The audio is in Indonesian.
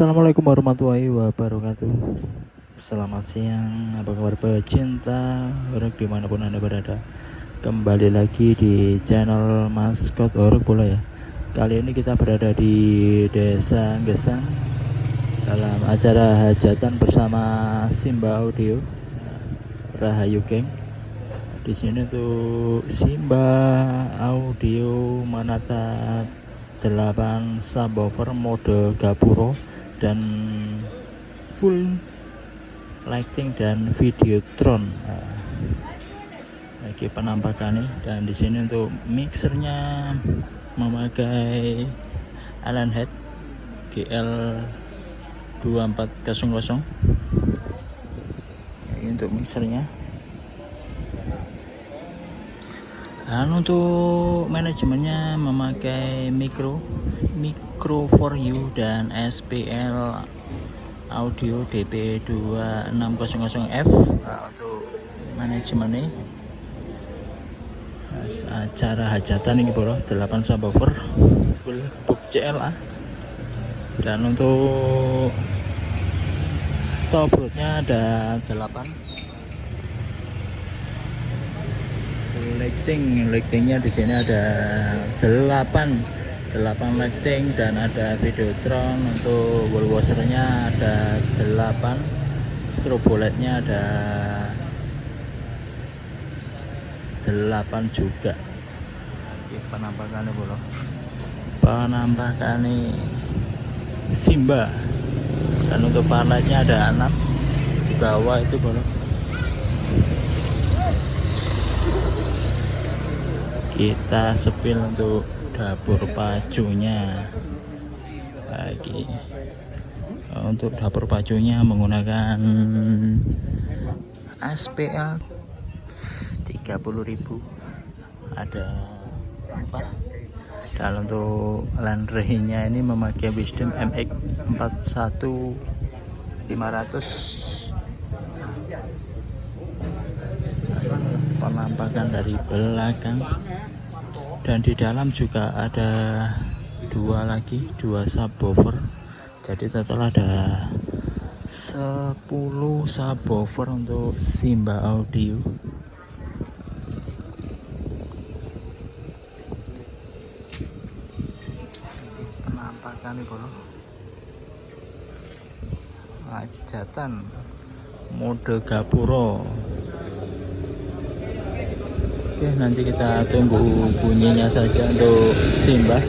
Assalamualaikum warahmatullahi wabarakatuh. Selamat siang, apa kabar pecinta Horegg dimanapun anda berada. Kembali lagi di channel MASCOD Horegg pula ya. Kali ini kita berada di desa Gesang dalam acara hajatan bersama Simba Audio. Rahayu geng. Di sini tuh Simba Audio menata 8 subwoofer mode Gapuro dan full lighting dan Videotron. Lagi penampakannya, dan di sini untuk mixernya memakai Allen Head GL 2400. Ini untuk mixernya. Dan untuk manajemennya memakai micro for you dan SPL audio DP2600F. Untuk manajemennya acara hajatan ini bro, 8 subwoofer full book CLA. Dan untuk top roadnya ada 8 lightingnya. Di sini ada 8 lighting dan ada Videotron. Untuk wall washernya ada 8, strobo lightnya ada 8 juga. Oke, penampakannya bro, penampakannya Simba. Dan untuk power lightnya ada 6 di bawah itu bro. Kita sepil untuk dapur pacunya lagi. Untuk dapur pacunya menggunakan SPL 30.000, ada 4. Dan untuk landry-nya ini memakai Wisdom MX 41500. Penampakan dari belakang, dan di dalam juga ada 2 subwoofer. Jadi total ada 10 subwoofer untuk Simba Audio. Penampakan nih bro, hajatan mode Gapuro. Oke, nanti kita tunggu bunyinya saja untuk Simba.